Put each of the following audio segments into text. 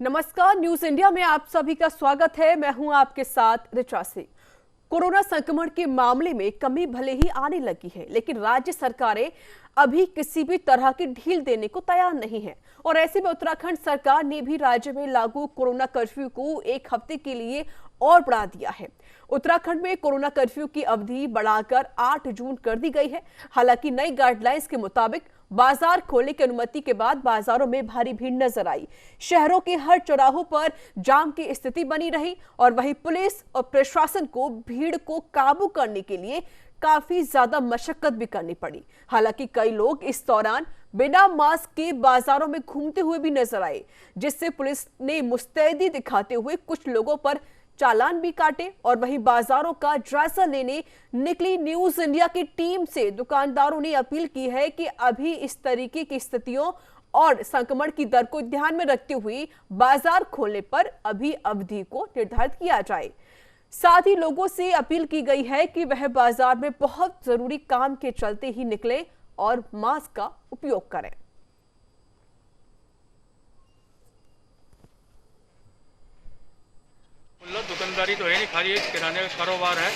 नमस्कार, news India में आप सभी का स्वागत है। मैं हूं आपके साथ ऋचा सिंह। कोरोना संक्रमण के मामले में कमी भले ही आने लगी है, लेकिन राज्य सरकारें अभी किसी भी तरह की ढील देने को तैयार नहीं है और ऐसे में उत्तराखंड सरकार ने भी राज्य में लागू कोरोना कर्फ्यू को एक हफ्ते के लिए और बढ़ा दिया है। उत्तराखंड में कोरोना कर्फ्यू की अवधि बढ़ाकर 8 जून कर दी गई है। हालांकि नई गाइडलाइंस के मुताबिक बाजार खोलने की अनुमति के बाद बाजारों में भारी भीड़ नजर आई। शहरों के हर चौराहों पर जाम की स्थिति बनी रही और वहीं पुलिस और प्रशासन को भीड़ को काबू करने के लिए काफी ज्यादा मशक्कत भी करनी पड़ी। हालांकि कई लोग इस दौरान बिना मास्क के बाजारों में घूमते हुए भी नजर आए, जिससे पुलिस ने मुस्तैदी दिखाते हुए कुछ लोगों पर चालान भी काटे और वहीं बाजारों का जायजा लेने निकली न्यूज इंडिया की टीम से दुकानदारों ने अपील की है कि अभी इस तरीके की स्थितियों और संक्रमण की दर को ध्यान में रखते हुए बाजार खोलने पर अभी अवधि को निर्धारित किया जाए। साथ ही लोगों से अपील की गई है कि वह बाजार में बहुत जरूरी काम के चलते ही निकलें और मास्क का उपयोग करें। दुकानदारी तो है नहीं, खाली एक किराने का कारोबार है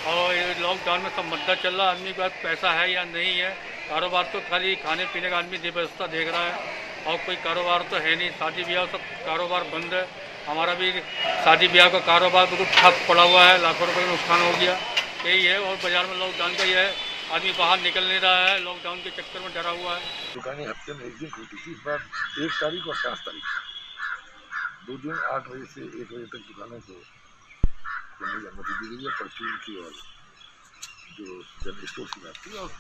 और लॉकडाउन में सब मद्दा चल रहा है। आदमी के पास पैसा है या नहीं है, कारोबार तो खाली खाने पीने का आदमी व्यवस्था देख रहा है और कोई कारोबार तो है नहीं। शादी ब्याह सब कारोबार बंद है। हमारा भी शादी ब्याह का कारोबार बिल्कुल ठप पड़ा हुआ है, लाखों रुपये का नुकसान हो गया। यही है और बाजार में लॉकडाउन का ही है, आदमी बाहर निकल नहीं रहा है, लॉकडाउन के चक्कर में डरा हुआ है। दुकानें हफ्ते में एक दिन खुलती थी, इस बार 1 तारीख और 7 तारीख 2 दिन 8 बजे से 1 बजे तक दुकानों को खोलने की अनुमति दी गई है। परचून की और जो जनरल स्टोर की बात की और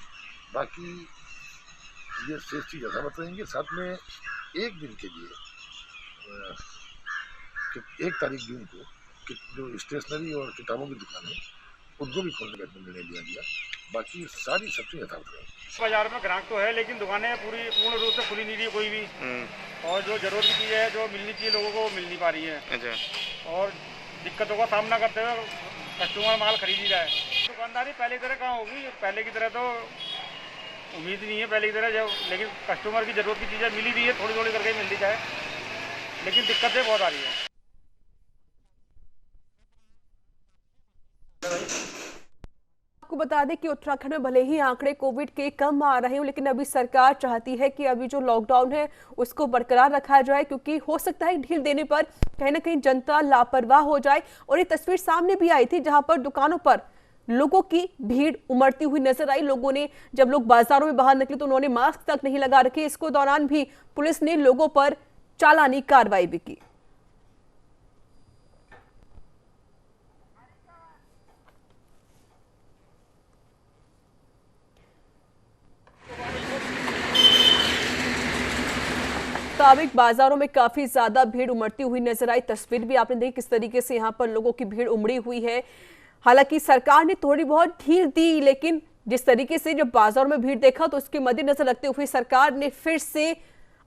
बाकी ये शेष चीज़ ऐसा बताएंगे। साथ में एक दिन के लिए 1 तारीख जून को जो स्टेशनरी और किताबों की दुकान है उनको भी खोलने का निर्णय लिया गया। बाकी सारी सब्जी यथावत रहेगी। बाजार में ग्राहक तो है, लेकिन दुकानें पूर्ण रूप से खुली नहीं रही कोई भी, और जो जरूरत की चीज़ है जो मिलनी चाहिए लोगों को मिल नहीं पा रही है। अच्छा। और दिक्कतों का सामना करते हुए कस्टमर माल खरीद ही रहा है। दुकानदारी पहले की तरह कहाँ होगी, पहले की तरह तो उम्मीद नहीं है पहले की तरह जब, लेकिन कस्टमर की जरूरत की चीज़ें मिल ही रही है, थोड़ी थोड़ी करके मिलती जाए, लेकिन दिक्कतें बहुत आ रही है। आपको बता दें कि उत्तराखंड में भले ही आंकड़े कोविड के कम आ रहे हो, लेकिन अभी सरकार चाहती है कि अभी जो लॉकडाउन है उसको बरकरार रखा जाए, क्योंकि हो सकता है ढील देने पर कहीं ना कहीं जनता लापरवाह हो जाए। और ये तस्वीर सामने भी आई थी जहां पर दुकानों पर लोगों की भीड़ उमड़ती हुई नजर आई। लोगों ने जब लोग बाजारों में बाहर निकले तो उन्होंने मास्क तक नहीं लगा रखे। इसको दौरान भी पुलिस ने लोगों पर चालानी कार्रवाई भी की। मुताबिक बाजारों में काफी ज्यादा भीड़ उमड़ती हुई नजर आई। तस्वीर भी आपने देखी किस तरीके से यहाँ पर लोगों की भीड़ उमड़ी हुई है। हालांकि सरकार ने थोड़ी बहुत ढील दी, लेकिन जिस तरीके से जब बाजारों में भीड़ देखा तो उसके मद्देनजर रखते हुए सरकार ने फिर से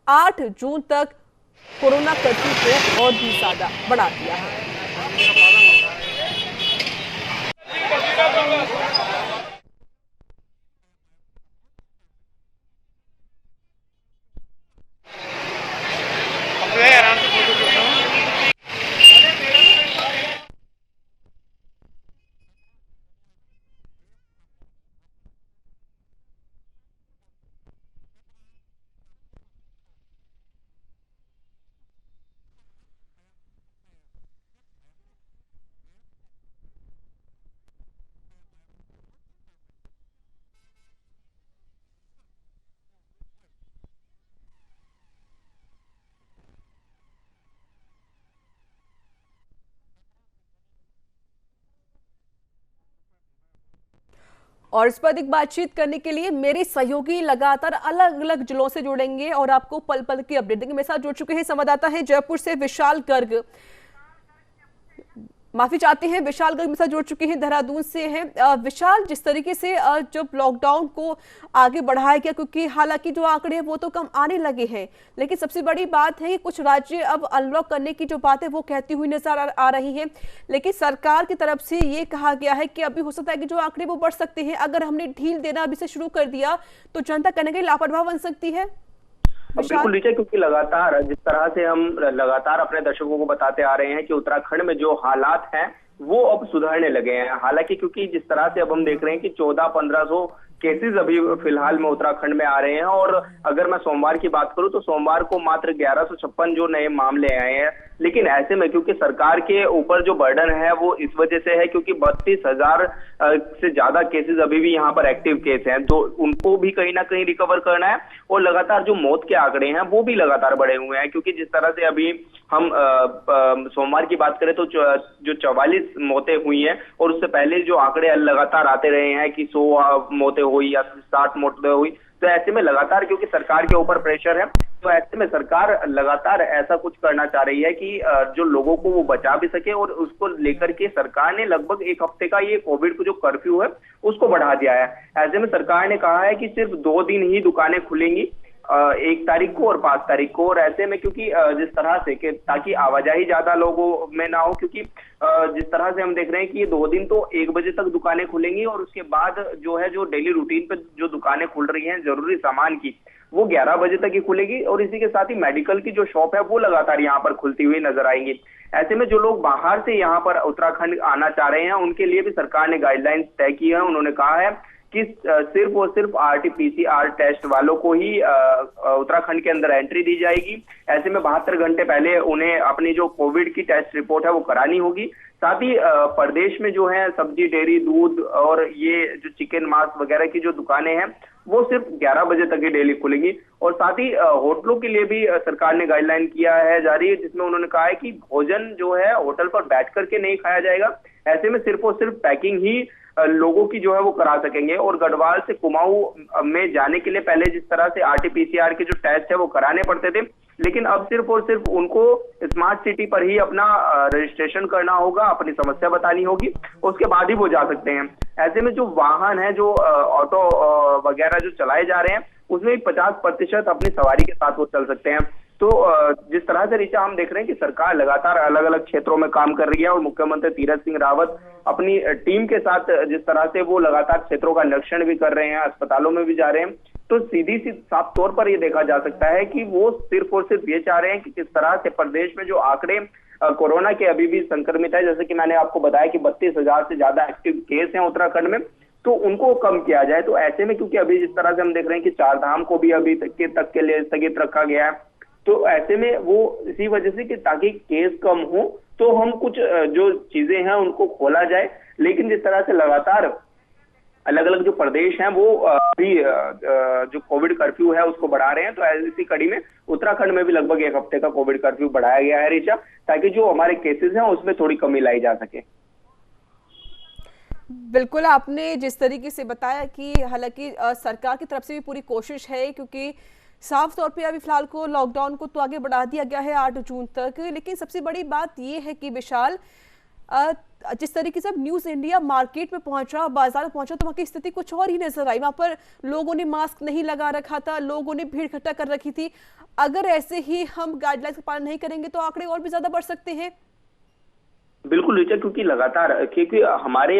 8 जून तक कोरोना कर्फ्यू को और भी ज्यादा बढ़ा दिया है। और इस पर अधिक बातचीत करने के लिए मेरे सहयोगी लगातार अलग अलग जिलों से जुड़ेंगे और आपको पल पल की अपडेट देंगे। मेरे साथ जुड़ चुके हैं संवाददाता हैं जयपुर से विशाल गर्ग, माफी चाहते हैं, विशाल गर्ग मेरे साथ जुड़ चुके हैं देहरादून से हैं। विशाल, जिस तरीके से जब लॉकडाउन को आगे बढ़ाया गया, क्योंकि हालांकि जो आंकड़े हैं वो तो कम आने लगे हैं, लेकिन सबसे बड़ी बात है कि कुछ राज्य अब अनलॉक करने की जो बात है वो कहती हुई नजर आ रही है, लेकिन सरकार की तरफ से ये कहा गया है कि अभी हो सकता है कि जो आंकड़े वो बढ़ सकते हैं। अगर हमने ढील देना अभी से शुरू कर दिया तो जनता कहीं ना कहीं लापरवाह बन सकती है। बिल्कुल नीचे, क्योंकि लगातार जिस तरह से हम लगातार अपने दर्शकों को बताते आ रहे हैं कि उत्तराखंड में जो हालात हैं वो अब सुधरने लगे हैं। हालांकि क्योंकि जिस तरह से अब हम देख रहे हैं कि 1400-1500 केसेस अभी फिलहाल में उत्तराखंड में आ रहे हैं, और अगर मैं सोमवार की बात करूं तो सोमवार को मात्र 1156 जो नए मामले आए हैं। लेकिन ऐसे में क्योंकि सरकार के ऊपर जो बर्डन है वो इस वजह से है क्योंकि 32,000 से ज्यादा केसेस अभी भी यहाँ पर एक्टिव केस हैं, तो उनको भी कहीं ना कहीं रिकवर करना है। और लगातार जो मौत के आंकड़े हैं वो भी लगातार बढ़े हुए हैं, क्योंकि जिस तरह से अभी हम सोमवार की बात करें तो जो 44 मौतें हुई हैं, और उससे पहले जो आंकड़े लगातार आते रहे हैं कि 100 मौतें हुई या 60 मौतें हुई, तो ऐसे में लगातार क्योंकि सरकार के ऊपर प्रेशर है, तो ऐसे में सरकार लगातार ऐसा कुछ करना चाह रही है कि जो लोगों को वो बचा भी सके। और उसको लेकर के सरकार ने लगभग 1 हफ्ते का ये कोविड को जो कर्फ्यू है उसको बढ़ा दिया है। ऐसे में सरकार ने कहा है कि सिर्फ 2 दिन ही दुकानें खुलेंगी, 1 तारीख को और 5 तारीख को। और ऐसे में क्योंकि जिस तरह से कि ताकि आवाजाही ज्यादा लोगों में ना हो, क्योंकि जिस तरह से हम देख रहे हैं कि ये 2 दिन तो 1 बजे तक दुकानें खुलेंगी, और उसके बाद जो है जो डेली रूटीन पे जो दुकानें खुल रही हैं जरूरी सामान की, वो 11 बजे तक ही खुलेगी। और इसी के साथ ही मेडिकल की जो शॉप है वो लगातार यहाँ पर खुलती हुई नजर आएंगी। ऐसे में जो लोग बाहर से यहाँ पर उत्तराखंड आना चाह रहे हैं उनके लिए भी सरकार ने गाइडलाइंस तय की है। उन्होंने कहा है कि सिर्फ और सिर्फ RT-PCR टेस्ट वालों को ही उत्तराखंड के अंदर एंट्री दी जाएगी। ऐसे में 72 घंटे पहले उन्हें अपनी जो कोविड की टेस्ट रिपोर्ट है वो करानी होगी। साथ ही प्रदेश में जो है सब्जी, डेयरी, दूध और ये जो चिकन, मांस वगैरह की जो दुकानें हैं वो सिर्फ 11 बजे तक ही डेली खुलेंगी। और साथ ही होटलों के लिए भी सरकार ने गाइडलाइन किया है जारी, जिसमें उन्होंने कहा है कि भोजन जो है होटल पर बैठ करके नहीं खाया जाएगा। ऐसे में सिर्फ और सिर्फ पैकिंग ही लोगों की जो है वो करा सकेंगे। और गढ़वाल से कुमाऊं में जाने के लिए पहले जिस तरह से RT-PCR के जो टेस्ट है वो कराने पड़ते थे, लेकिन अब सिर्फ और सिर्फ उनको स्मार्ट सिटी पर ही अपना रजिस्ट्रेशन करना होगा, अपनी समस्या बतानी होगी, उसके बाद ही वो जा सकते हैं। ऐसे में जो वाहन है, जो ऑटो वगैरह जो चलाए जा रहे हैं, उसमें 50% अपनी सवारी के साथ वो चल सकते हैं। तो जिस तरह से ऋचा हम देख रहे हैं कि सरकार लगातार अलग अलग क्षेत्रों में काम कर रही है, और मुख्यमंत्री तीरथ सिंह रावत अपनी टीम के साथ जिस तरह से वो लगातार क्षेत्रों का निरीक्षण भी कर रहे हैं, अस्पतालों में भी जा रहे हैं, तो सीधी साफ तौर पर ये देखा जा सकता है कि वो सिर्फ और सिर्फ ये चाह रहे हैं कि किस तरह से प्रदेश में जो आंकड़े कोरोना के अभी भी संक्रमित है, जैसे कि मैंने आपको बताया कि 32,000 से ज्यादा एक्टिव केस हैं उत्तराखंड में, तो उनको कम किया जाए। तो ऐसे में क्योंकि अभी जिस तरह से हम देख रहे हैं कि 4 धाम को भी अभी तक के लिए स्थगित रखा गया है, तो ऐसे में वो इसी वजह से कि ताकि केस कम हो तो हम कुछ जो चीजें हैं उनको खोला जाए। लेकिन जिस तरह से लगातार अलग अलग जो प्रदेश हैं वो अभी जो कोविड कर्फ्यू है उसको बढ़ा रहे हैं, तो इसी कड़ी में उत्तराखंड में भी लगभग 1 हफ्ते का कोविड कर्फ्यू बढ़ाया गया है ऋचा, ताकि जो हमारे केसेस हैं उसमें थोड़ी कमी लाई जा सके। बिल्कुल, आपने जिस तरीके से बताया कि हालांकि सरकार की तरफ से भी पूरी कोशिश है, क्योंकि साफ तौर पे अभी फिलहाल को लॉकडाउन को तो आगे बढ़ा दिया गया है 8 जून तक। लेकिन सबसे बड़ी बात ये है कि विशाल, जिस तरीके से न्यूज़ इंडिया मार्केट में पहुंचा, बाजार में पहुंचा, तो वहाँ की स्थिति कुछ और ही नजर आई। वहाँ पर लोगों ने मास्क नहीं लगा रखा था, लोगों ने भीड़ इकट्ठा कर रखी थी। अगर ऐसे ही हम गाइडलाइंस का पालन नहीं करेंगे तो आंकड़े और भी ज्यादा बढ़ सकते हैं। बिल्कुल ऋचा, क्योंकि लगातार क्योंकि हमारे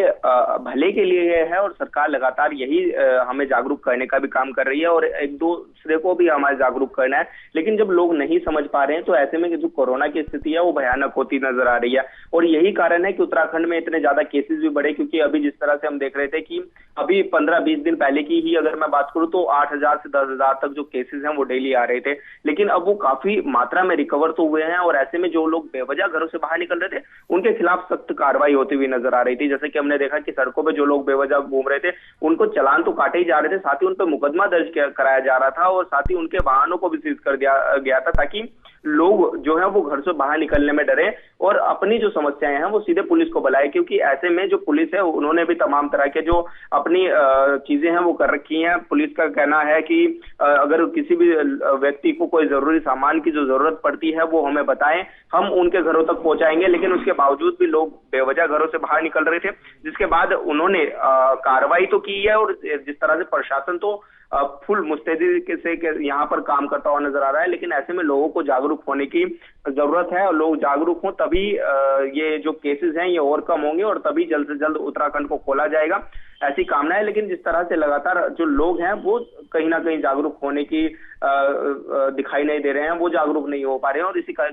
भले के लिए ये है, और सरकार लगातार यही हमें जागरूक करने का भी काम कर रही है, और एक दूसरे को भी हमारे जागरूक करना है। लेकिन जब लोग नहीं समझ पा रहे हैं तो ऐसे में जो कोरोना की स्थिति है वो भयानक होती नजर आ रही है। और यही कारण है कि उत्तराखंड में इतने ज्यादा केसेस भी बढ़े, क्योंकि अभी जिस तरह से हम देख रहे थे कि अभी 15-20 दिन पहले की ही अगर मैं बात करूं तो 8,000 से 10,000 तक जो केसेस हैं वो डेली आ रहे थे, लेकिन अब वो काफी मात्रा में रिकवर तो हुए हैं। और ऐसे में जो लोग बेवजह घरों से बाहर निकल रहे थे उनके खिलाफ सख्त कार्रवाई होती हुई नजर आ रही थी। जैसे कि हमने देखा कि सड़कों पे जो लोग बेवजह घूम रहे थे उनको चालान तो काटे ही जा रहे थे, साथ ही उन पर मुकदमा दर्ज कराया जा रहा था, और साथ ही उनके वाहनों को भी सीज कर दिया गया था, ताकि लोग जो है वो घर से बाहर निकलने में डरे और अपनी जो समस्याएं हैं वो सीधे पुलिस को बुलाए। क्योंकि ऐसे में जो पुलिस है उन्होंने भी तमाम तरह के जो अपनी चीजें हैं वो कर रखी हैं। पुलिस का कहना है कि अगर किसी भी व्यक्ति को कोई जरूरी सामान की जो जरूरत पड़ती है वो हमें बताएं, हम उनके घरों तक पहुंचाएंगे। लेकिन उसके बावजूद भी लोग बेवजह घरों से बाहर निकल रहे थे, जिसके बाद उन्होंने कार्रवाई तो की है, और जिस तरह से प्रशासन तो फुल मुस्तैदी से यहाँ पर काम करता हुआ नजर आ रहा है। लेकिन ऐसे में लोगों को जागरूक होने की जरूरत है, और लोग जागरूक हों तभी ये जो केसेस हैं ये और कम होंगे, और तभी जल्द से जल्द उत्तराखंड को खोला जाएगा। ऐसी कामना है। लेकिन जिस तरह से लगातार जो लोग हैं वो कहीं ना कहीं जागरूक होने की दिखाई नहीं दे रहे हैं, वो जागरूक नहीं हो पा रहे हैं, और इसी का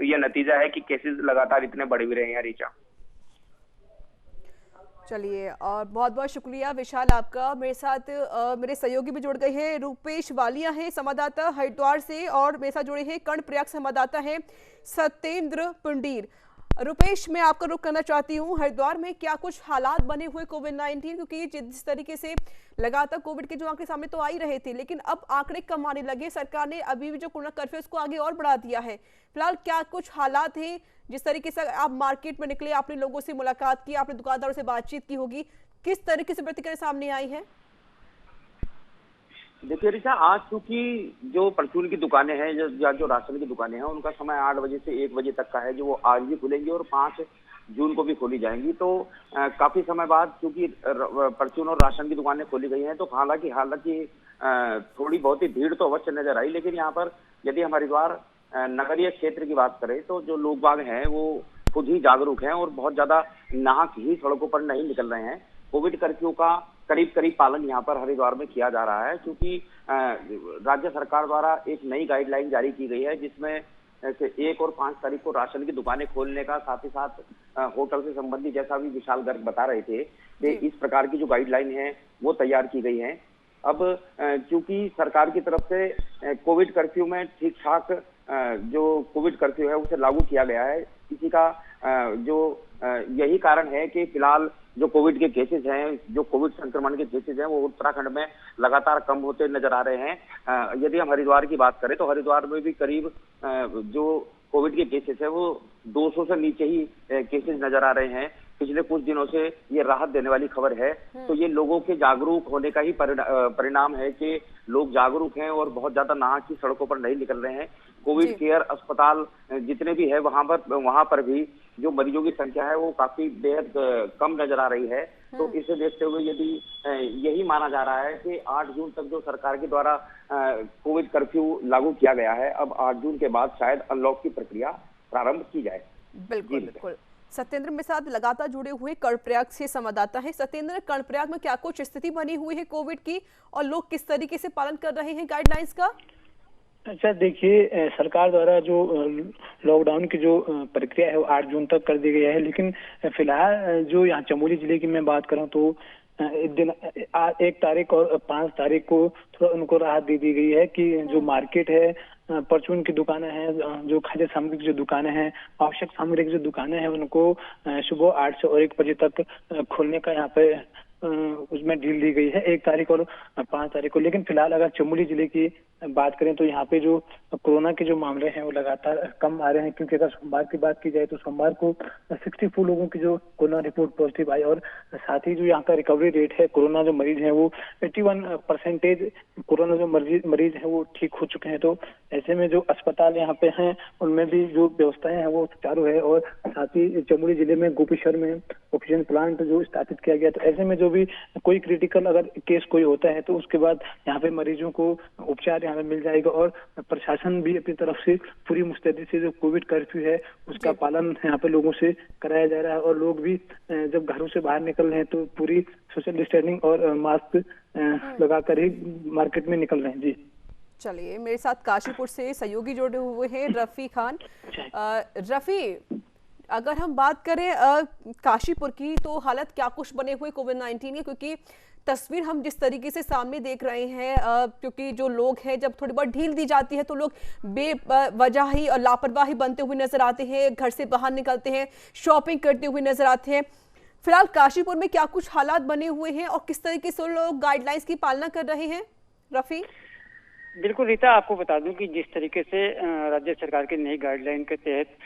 ये नतीजा है कि केसेस लगातार इतने बढ़ भी रहे हैं। ऋचा, चलिए, और बहुत बहुत शुक्रिया विशाल आपका। मेरे साथ मेरे सहयोगी भी जुड़ गए हैं, रूपेश वालिया हैं संवाददाता हरिद्वार से, और मेरे साथ जुड़े हैं कर्णप्रयाग संवाददाता हैं सत्येंद्र पुंडीर। रुपेश, मैं आपका रुख करना चाहती हूँ, हरिद्वार में क्या कुछ हालात बने हुए कोविड-19, क्योंकि जिस तरीके से लगातार कोविड के जो आंकड़े सामने तो आ ही रहे थे, लेकिन अब आंकड़े कम आने लगे। सरकार ने अभी भी जो कोरोना कर्फ्यू उसको आगे और बढ़ा दिया है। फिलहाल क्या कुछ हालात हैं? जिस तरीके से आप मार्केट में निकले, आपने लोगों से मुलाकात की, आपने दुकानदारों से बातचीत की होगी, किस तरीके से प्रतिक्रिया सामने आई है? देखिए ऋचा, आज चूंकि जो परचून की दुकानें हैं या जो राशन की दुकानें हैं, उनका समय 8 बजे से 1 बजे तक का है, जो वो आज भी खुलेंगी और 5 जून को भी खोली जाएंगी। तो काफी समय बाद चूंकि परचून और राशन की दुकानें खोली गई हैं, तो हालांकि थोड़ी बहुत ही भीड़ तो अवश्य नजर आई। लेकिन यहाँ पर यदि हम हरिद्वार नगरीय क्षेत्र की बात करें तो जो लोग बाग हैं वो खुद ही जागरूक हैं और बहुत ज्यादा नाहक ही सड़कों पर नहीं निकल रहे हैं। कोविड कर्फ्यू का करीब पालन यहाँ पर हरिद्वार में किया जा रहा है, क्योंकि राज्य सरकार द्वारा एक नई गाइडलाइन जारी की गई है, जिसमें 1 और 5 तारीख को राशन की दुकानें खोलने का, साथ ही साथ होटल से संबंधित, जैसा भी विशाल गर्ग बता रहे थे कि इस प्रकार की जो गाइडलाइन है वो तैयार की गई है। अब चूंकि सरकार की तरफ से कोविड कर्फ्यू में ठीक ठाक जो कोविड कर्फ्यू है उसे लागू किया गया है, इसी का जो यही कारण है कि फिलहाल जो कोविड के केसेस हैं, जो कोविड संक्रमण के केसेस हैं, वो उत्तराखंड में लगातार कम होते नजर आ रहे हैं। यदि हम हरिद्वार की बात करें तो हरिद्वार में भी करीब जो कोविड के केसेस है वो 200 से नीचे ही केसेस नजर आ रहे हैं। पिछले कुछ दिनों से ये राहत देने वाली खबर है। तो ये लोगों के जागरूक होने का ही परिणाम है कि लोग जागरूक हैं और बहुत ज्यादा नाहक की सड़कों पर नहीं निकल रहे हैं। कोविड केयर अस्पताल जितने भी है वहां पर भी जो मरीजों की संख्या है वो काफी बेहद कम नजर आ रही है। तो इसे देखते हुए यदि यही माना जा रहा है कि 8 जून तक जो सरकार के द्वारा कोविड कर्फ्यू लागू किया गया है, अब 8 जून के बाद शायद अनलॉक की प्रक्रिया प्रारंभ की जाए। बिल्कुल बिल्कुल। सत्येंद्र मेरे साथ लगातार जुड़े हुए कर्णप्रयाग से संवाददाता है। सत्येंद्र, कर्णप्रयाग में क्या कुछ स्थिति बनी हुई है कोविड की, और लोग किस तरीके से पालन कर रहे हैं गाइडलाइंस का? अच्छा, देखिए, सरकार द्वारा जो लॉकडाउन की जो प्रक्रिया है वो 8 जून तक कर दी गई है। लेकिन फिलहाल जो यहाँ चमोली जिले की मैं बात करूँ तो एक दिन 1 तारीख और 5 तारीख को थोड़ा उनको राहत दे दी गई है कि जो मार्केट है, परचून की दुकानें हैं, जो खाद्य सामग्री की जो दुकानें हैं, आवश्यक सामग्री की जो दुकानें हैं, उनको सुबह 8 से और 1 बजे तक खोलने का यहाँ पे उसमें ढील दी गई है, 1 तारीख और 5 तारीख को। लेकिन फिलहाल अगर चमोली जिले की बात करें तो यहाँ पे जो कोरोना के जो मामले हैं वो लगातार कम आ रहे हैं, क्योंकि अगर सोमवार की बात की जाए तो सोमवार को 64 लोगों की जो कोरोना रिपोर्ट पॉजिटिव आई, और साथ ही जो यहाँ का रिकवरी रेट है, कोरोना जो मरीज हैं वो 81% कोरोना जो मरीज हैं वो ठीक हो चुके हैं। तो ऐसे में जो अस्पताल यहाँ पे हैं उनमें भी जो व्यवस्थाएं हैं वो सुचारू है, और साथ ही चमोली जिले में गोपीशहर में ऑक्सीजन प्लांट जो स्थापित किया गया। तो ऐसे में जो भी कोई क्रिटिकल अगर केस कोई होता है तो उसके बाद यहाँ पे मरीजों को उपचार यहाँ पे मिल जाएगा, और प्रशासन भी अपनी तरफ से पूरी मुस्तैदी से जो कोविड कर्फ्यू है उसका पालन यहाँ पे लोगों से कराया जा रहा है। और लोग भी जब घरों से बाहर निकल रहे हैं तो पूरी सोशल डिस्टेंसिंग और मास्क लगाकर ही मार्केट में निकल रहे हैं। जी चलिए, मेरे साथ काशीपुर से सहयोगी जुड़े हुए हैं रफी खान। रफी, अगर हम बात करें काशीपुर की, तो हालत क्या कुछ बने हुए कोविड-19 के, क्योंकि तस्वीर हम जिस तरीके से सामने देख रहे हैं, क्योंकि जो लोग हैं जब थोड़ी बहुत ढील दी जाती है तो लोग बेवजह ही और लापरवाही बनते हुए नजर आते हैं, घर से बाहर निकलते हैं, शॉपिंग करते हुए नजर आते हैं। फिलहाल काशीपुर में क्या कुछ हालात बने हुए हैं और किस तरीके से लोग गाइडलाइंस की पालना कर रहे हैं? रफी, बिल्कुल रीता, आपको बता दूं कि जिस तरीके से राज्य सरकार की नई गाइडलाइन के तहत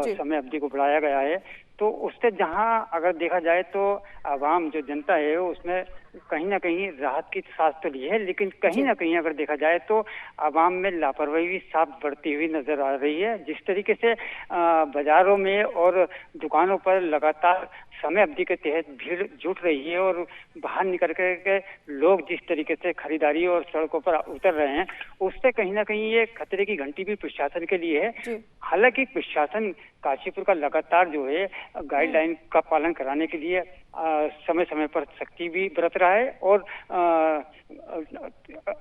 समय अवधि को बढ़ाया गया है, तो उससे जहां अगर देखा जाए तो आवाम जो जनता है उसमें कहीं ना कहीं राहत की सांस तो ली है, लेकिन कहीं ना कहीं अगर देखा जाए तो आवाम में लापरवाही भी साफ बढ़ती हुई नजर आ रही है। जिस तरीके से बाजारों में और दुकानों पर लगातार समय अवधि के तहत भीड़ जुट रही है और बाहर निकल के लोग जिस तरीके से खरीदारी और सड़कों पर उतर रहे हैं, उससे कहीं ना कहीं ये खतरे की घंटी भी प्रशासन के लिए है। हालांकि प्रशासन काशीपुर का लगातार जो है गाइडलाइन का पालन कराने के लिए समय समय पर सख्ती भी बरत रहा है और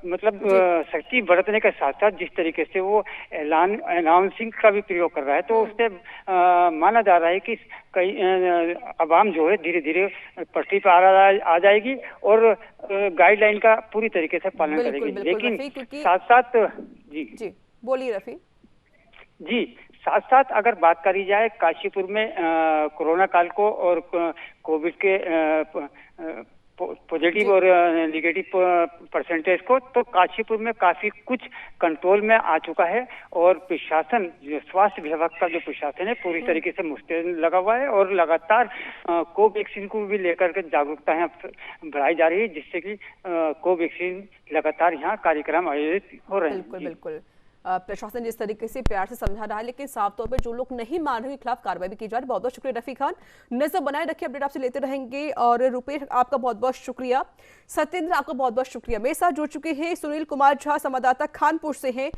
मतलब सख्ती बरतने के साथ साथ जिस तरीके से वो अनाउंसिंग का भी प्रयोग कर रहा है, तो उससे माना जा रहा है कि कई आवाम जो है धीरे धीरे पटरी पर आ जाएगी और गाइडलाइन का पूरी तरीके से पालन करेगी। लेकिन साथ साथ जी बोलिए रफी जी, साथ साथ अगर बात करी जाए काशीपुर में कोरोना काल को और कोविड के पॉजिटिव और नेगेटिव परसेंटेज को, तो काशीपुर में काफी कुछ कंट्रोल में आ चुका है और प्रशासन, जो स्वास्थ्य विभाग का जो प्रशासन है पूरी तरीके से मुस्तैद लगा हुआ है और लगातार कोवैक्सीन को भी लेकर के जागरूकता यहाँ बढ़ाई जा रही है, जिससे कि कोवैक्सीन लगातार यहाँ कार्यक्रम आयोजित हो रहे हैं। बिल्कुल प्रशासन जिस तरीके से प्यार से समझा रहा है, लेकिन साफ तौर पे जो लोग नहीं मान रहे, खिलाफ कार्रवाई भी की जा रही है। बहुत बहुत शुक्रिया रफी खान, नजर बनाए रखिए, अपडेट आपसे लेते रहेंगे। और रुपेश आपका बहुत बहुत शुक्रिया, सत्येंद्र आपका बहुत बहुत शुक्रिया। मेरे साथ जुड़ चुके हैं सुनील कुमार झा, संवाददाता कानपुर से हैं।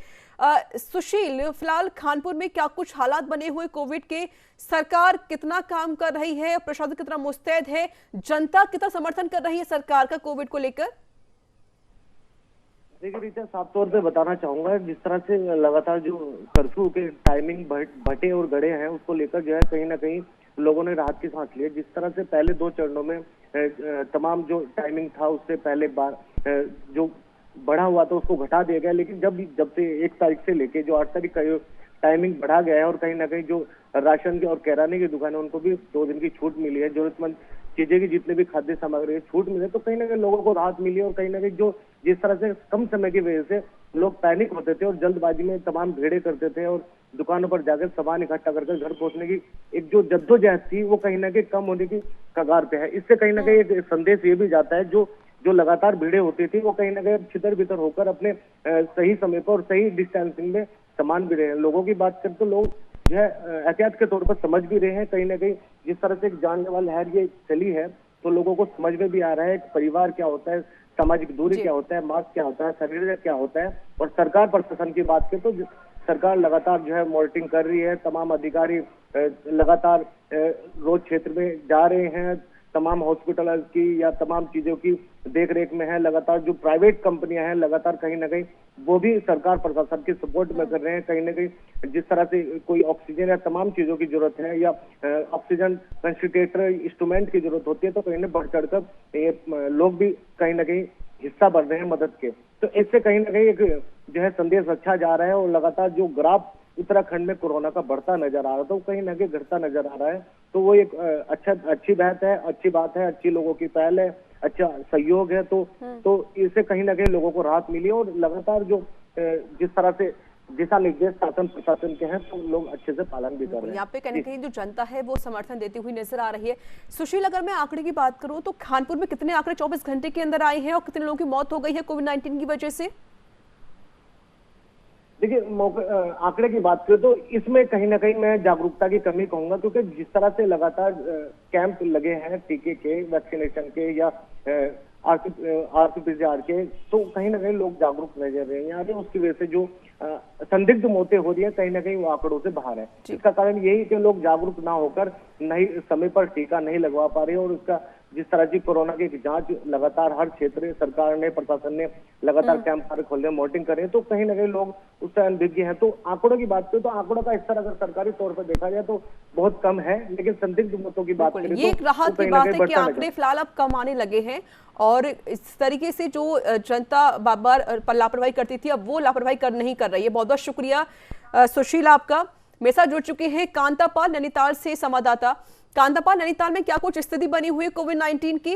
सुशील, फिलहाल कानपुर में क्या कुछ हालात बने हुए कोविड के, सरकार कितना काम कर रही है, प्रशासन कितना मुस्तैद है, जनता कितना समर्थन कर रही है सरकार का कोविड को लेकर? देखिए रीता, साफ तौर पे बताना चाहूंगा, जिस तरह से लगातार जो कर्फ्यू के टाइमिंग भटे और गड़े हैं उसको लेकर जो है कहीं ना कहीं लोगों ने राहत की सांस ली है। जिस तरह से पहले 2 चरणों में तमाम जो टाइमिंग था उससे पहले बार जो बढ़ा हुआ था उसको घटा दिया गया, लेकिन जब से 1 तारीख से लेके जो 8 तारीख का टाइमिंग बढ़ा गया है और कहीं ना कहीं जो राशन की और किराने की दुकान है उनको भी 2 दिन की छूट मिली है, जरूरतमंद चीजें की जितने भी खाद्य सामग्री छूट मिले, तो कहीं ना कहीं लोगों को राहत मिली है। और कहीं ना कहीं जो जिस तरह से कम समय की वजह से लोग पैनिक होते थे और जल्दबाजी में तमाम भीड़ें करते थे और दुकानों पर जाकर सामान इकट्ठा करके घर पहुंचने की एक जो जद्दोजहद थी वो कहीं ना कहीं कम होने की कगार पे है। इससे कहीं ना कहीं एक संदेश ये भी जाता है, जो लगातार भीड़ें होती थी वो कहीं ना कहीं छितर बितर होकर अपने सही समय पर और सही डिस्टेंसिंग में सामान भी रहे हैं। लोगों की बात करें तो लोग जो है एहतियात के तौर पर समझ भी रहे हैं। कहीं ना कहीं जिस तरह से एक जानलेवा लहर ये चली है तो लोगों को समझ में भी आ रहा है परिवार क्या होता है, सामाजिक दूरी क्या होता है, मास्क क्या होता है, शरीर क्या होता है। और सरकार प्रशासन की बात करें तो सरकार लगातार जो है मॉनिटरिंग कर रही है, तमाम अधिकारी लगातार रोज क्षेत्र में जा रहे हैं, तमाम हॉस्पिटल की या तमाम चीजों की देखरेख में है। लगातार जो प्राइवेट कंपनियां हैं लगातार कहीं ना कहीं वो भी सरकार प्रशासन की सपोर्ट में कर रहे हैं। कहीं ना कहीं जिस तरह से कोई ऑक्सीजन या तमाम चीजों की जरूरत है या ऑक्सीजन कंसंट्रेटर इंस्ट्रूमेंट की जरूरत होती है तो कहीं ना बढ़ चढ़कर ये लोग भी कहीं ना कहीं हिस्सा बढ़ रहे हैं मदद के। तो इससे कहीं ना कहीं एक जो है संदेश अच्छा जा रहा है और लगातार जो ग्राफ उत्तराखंड में कोरोना का बढ़ता नजर आ रहा था वो कहीं ना कहीं घटता नजर आ रहा है। तो वो एक अच्छी बात है, अच्छी लोगों की पहल है, अच्छा सहयोग है। तो इससे कहीं ना कहीं लोगों को राहत मिली और लगातार जो जिस तरह से दिशा निर्देश शासन प्रशासन के हैं तो लोग अच्छे से पालन भी कर रहे हैं। यहाँ पे कहीं ना कहीं जो जनता है वो समर्थन देती हुई नजर आ रही है। सुशील, अगर मैं आंकड़े की बात करूं तो कानपुर में कितने आंकड़े 24 घंटे के अंदर आए हैं और कितने लोगों की मौत हो गई है कोविड-19 की वजह से? देखिए आंकड़े की बात करें तो इसमें कहीं ना कहीं मैं जागरूकता की कमी कहूंगा, क्योंकि जिस तरह से लगातार कैंप लगे हैं टीके के, वैक्सीनेशन के या RT-PCR के, तो कहीं ना कहीं लोग जागरूक नजर रहे हैं। उसकी वजह से जो संदिग्ध मौतें हो रही है कहीं ना कहीं वो आंकड़ों से बाहर है। इसका कारण यही कि लोग जागरूक ना होकर नहीं समय पर टीका नहीं लगवा पा रहे और उसका जिस तरह की कोरोना की जांच लगातार हर क्षेत्र सरकार ने प्रशासन ने लगातार कैंप सारे खोलने मॉनिटरिंग कर रहे हैं, तो कहीं ना कहीं लोग उससे अनभिज्ञ हैं। तो आंकड़ों की बात करें तो आंकड़ों का स्तर अगर सरकारी तौर पर देखा जाए तो बहुत कम है, लेकिन संदिग्ध मौतों की बात करें ये एक राहत की बात है कि आंकड़े फिलहाल अब कम आने लगे हैं और इस तरीके से जो जनता बार बार लापरवाही करती थी अब वो लापरवाही नहीं कर रही है। बहुत बहुत शुक्रिया सुशील आपका। मेरे साथ जुड़ चुके हैं कांतापाल नैनीताल से संवाददाता। कांतापाल, नैनीताल में क्या कुछ स्थिति बनी हुई है कोविड-19 की?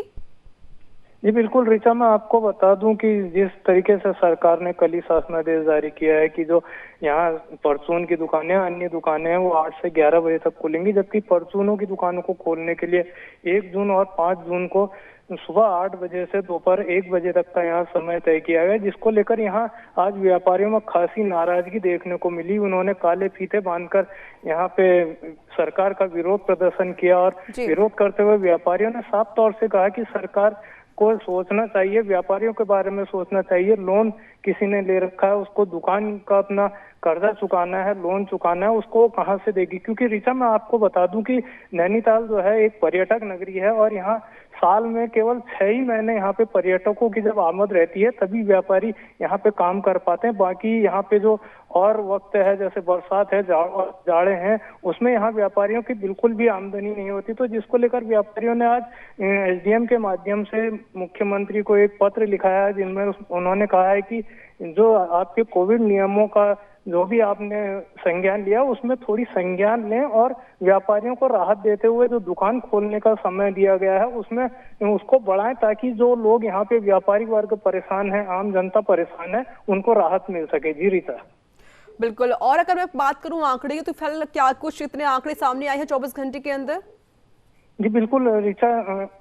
जी बिल्कुल ऋचा, मैं आपको बता दूं कि जिस तरीके से सरकार ने कल ही शासनादेश जारी किया है कि जो यहाँ परचून की दुकानें, अन्य दुकानें हैं वो 8 से 11 बजे तक खुलेंगी, जबकि परचूनों की दुकानों को खोलने के लिए 1 जून और 5 जून को सुबह 8 बजे से दोपहर 1 बजे तक का यहाँ समय तय किया गया, जिसको लेकर यहाँ आज व्यापारियों में खासी नाराजगी देखने को मिली। उन्होंने काले फीते बांधकर यहाँ पे सरकार का विरोध प्रदर्शन किया और विरोध करते हुए व्यापारियों ने साफ तौर से कहा कि सरकार को सोचना चाहिए, व्यापारियों के बारे में सोचना चाहिए। लोन किसी ने ले रखा है उसको दुकान का अपना कर्जा चुकाना है, लोन चुकाना है, उसको कहाँ से देगी? क्योंकि ऋचा मैं आपको बता दूं कि नैनीताल जो है एक पर्यटक नगरी है और यहाँ साल में केवल 6 ही महीने यहाँ पे पर्यटकों की जब आमद रहती है तभी व्यापारी यहाँ पे काम कर पाते हैं। बाकी यहाँ पे जो और वक्त है, जैसे बरसात है, जाड़े हैं, उसमें यहाँ व्यापारियों की बिल्कुल भी आमदनी नहीं होती। तो जिसको लेकर व्यापारियों ने आज एसडीएम के माध्यम से मुख्यमंत्री को एक पत्र लिखा है, जिनमें उन्होंने कहा है कि जो आपके कोविड नियमों का जो भी आपने संज्ञान लिया उसमें थोड़ी संज्ञान लें और व्यापारियों को राहत देते हुए जो दुकान खोलने का समय दिया गया है उसमें उसको बढ़ाएं, ताकि जो लोग यहाँ पे व्यापारिक वर्ग परेशान है, आम जनता परेशान है, उनको राहत मिल सके। जी रीता। बिल्कुल। और अगर मैं बात करूं आंकड़े की, तो फिलहाल क्या कुछ इतने आंकड़े सामने आए हैं 24 घंटे के अंदर? जी बिल्कुल ऋचा,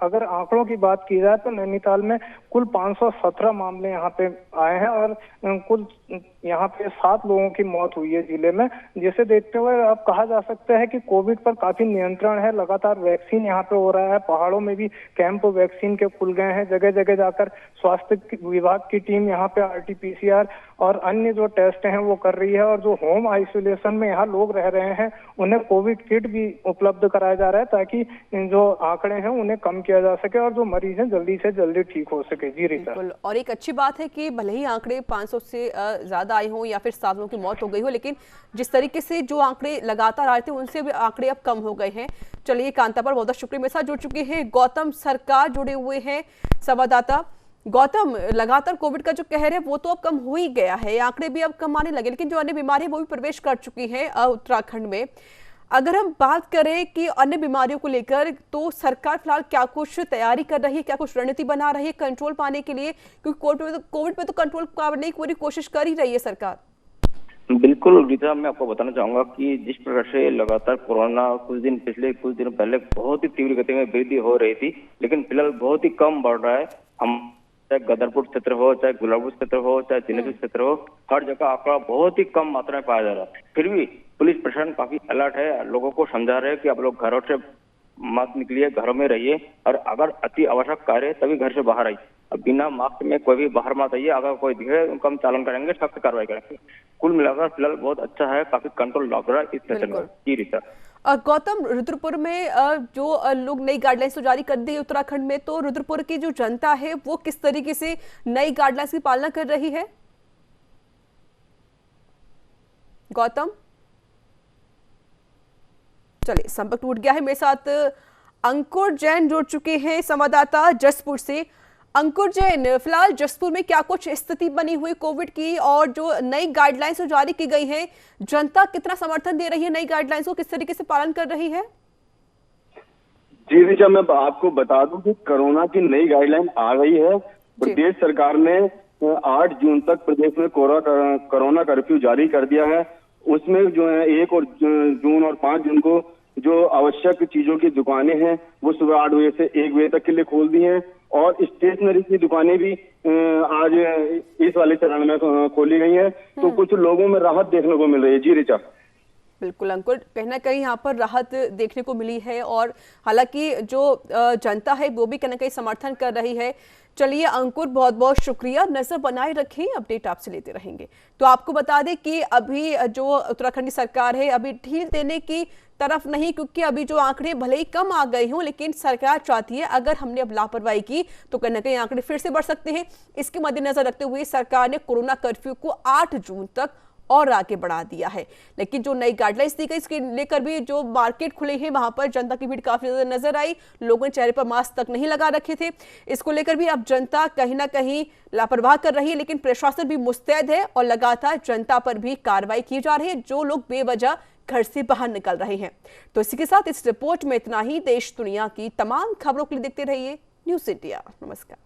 अगर आंकड़ों की बात की जाए तो नैनीताल में कुल 517 मामले यहाँ पे आए हैं और कुल यहाँ पे 7 लोगों की मौत हुई है जिले में। जिसे देखते हुए अब कहा जा सकता है कि कोविड पर काफी नियंत्रण है। लगातार वैक्सीन यहाँ पे हो रहा है, पहाड़ों में भी कैंप वैक्सीन के खुल गए हैं। जगह जगह जाकर स्वास्थ्य विभाग की टीम यहाँ पे RT-PCR और अन्य जो टेस्ट हैं वो कर रही है। और जो होम आइसोलेशन में यहाँ लोग रह रहे हैं उन्हें कोविड किट भी उपलब्ध कराया जा रहा है, ताकि जो आंकड़े हैं उन्हें कम किया जा सके और जो मरीज हैं जल्दी से जल्दी ठीक हो सके। जी रीता। और एक अच्छी बात है कि भले ही आंकड़े 500 से ज्यादा आए हों या फिर 7 लोगों की मौत हो गई हो, लेकिन जिस तरीके से जो आंकड़े लगातार आए थे उनसे भी आंकड़े अब कम हो गए हैं। चलिए कांता पर बहुत बहुत शुक्रिया। मेरे साथ जुड़ चुके हैं गौतम सरकार, जुड़े हुए हैं संवाददाता। गौतम, लगातार कोविड का जो कहर है वो तो अब कम हो ही गया है, आंकड़े भी अब कम आने लगे, लेकिन जो अन्य बीमारी है वो भी प्रवेश कर चुकी है उत्तराखंड में। अगर हम बात करें कि अन्य बीमारियों को लेकर, तो सरकार फिलहाल क्या कुछ तैयारी कर रही है, क्या कुछ रणनीति बना रही है कंट्रोल पाने के लिए? क्योंकि कोविड पे तो कंट्रोल करने की पूरी कोशिश कर ही रही है सरकार। बिल्कुल रीता, मैं आपको बताना चाहूंगा कि जिस प्रकार से लगातार कोरोना पिछले कुछ दिन पहले बहुत ही तीव्र गति में वृद्धि हो रही थी, लेकिन फिलहाल बहुत ही कम बढ़ रहा है। हम चाहे गदरपुर क्षेत्र हो, चाहे गुलाबपुर क्षेत्र हो, चाहे जिनेपुर क्षेत्र हो, हर जगह आंकड़ा बहुत ही कम मात्रा में पाया जा रहा है। फिर भी पुलिस प्रशासन काफी अलर्ट है, लोगों को समझा रहे हैं कि आप लोग घरों से मत निकलिए, घरों में रहिए और अगर अति आवश्यक कार्य है तभी घर से बाहर आइए। अब बिना मास्क में कोई भी बाहर मत आइए। अगर कोई दिखे उनका हम चालन करेंगे, सख्त कार्रवाई करेंगे। कुल मिलाकर फिलहाल बहुत अच्छा है, काफी कंट्रोल लग रहा है इस सेशन में। जी रीता। गौतम, रुद्रपुर में जो लोग नई गाइडलाइंस तो जारी कर दी है उत्तराखंड में, तो रुद्रपुर की जो जनता है वो किस तरीके से नई गाइडलाइंस की पालना कर रही है? गौतम, चलिए संपर्क टूट गया है। मेरे साथ अंकुर जैन जुड़ चुके हैं संवाददाता जसपुर से। अंकुर जैन, फिलहाल जसपुर में क्या कुछ स्थिति बनी हुई कोविड की, और जो नई गाइडलाइंस जारी की गई है, जनता कितना समर्थन दे रही है नई गाइडलाइंस को, किस तरीके से पालन कर रही है? जी ऋचा, मैं आपको बता दूं कि कोरोना की नई गाइडलाइन आ गई है। प्रदेश सरकार ने 8 जून तक प्रदेश में कोरोना कर्फ्यू जारी कर दिया है। उसमें जो है 1 जून और 5 जून को जो आवश्यक चीजों की दुकानें हैं वो सुबह 8 बजे से 1 बजे तक के लिए खोल दी हैं और स्टेशनरी की दुकानें भी आज इस वाले चरण में खोली गई हैं। तो कुछ लोगों में राहत देखने को मिल रही है। जी ऋचा। बिल्कुल अंकुर, कहीं ना कहीं यहाँ पर राहत देखने को मिली है और हालांकि जो जनता है वो भी कहीं ना कहीं समर्थन कर रही है। चलिए अंकुर, बहुत बहुत शुक्रिया, नजर बनाए रखें, अपडेट आपसे लेते रहेंगे। तो आपको बता दें कि अभी जो उत्तराखंड की सरकार है अभी ढील देने की तरफ नहीं, क्योंकि अभी जो आंकड़े भले ही कम आ गए हों, लेकिन सरकार चाहती है अगर हमने अब लापरवाही की तो कहीं ना कहीं आंकड़े फिर से बढ़ सकते हैं। इसके मद्देनजर रखते हुए सरकार ने कोरोना कर्फ्यू को 8 जून तक और आगे बढ़ा दिया है। लेकिन जो नई गाइडलाइंस दी गई इसके लेकर भी जो मार्केट खुले हैं वहां पर जनता की भीड़ काफी ज्यादा नजर आई। लोगों ने चेहरे पर मास्क तक नहीं लगा रखे थे। इसको लेकर भी अब जनता कहीं ना कहीं लापरवाह कर रही है, लेकिन प्रशासन भी मुस्तैद है और लगातार जनता पर भी कार्रवाई की जा रही है जो लोग बेवजह घर से बाहर निकल रहे हैं। तो इसी के साथ इस रिपोर्ट में इतना ही। देश दुनिया की तमाम खबरों के लिए देखते रहिए न्यूज़ इंडिया। नमस्कार।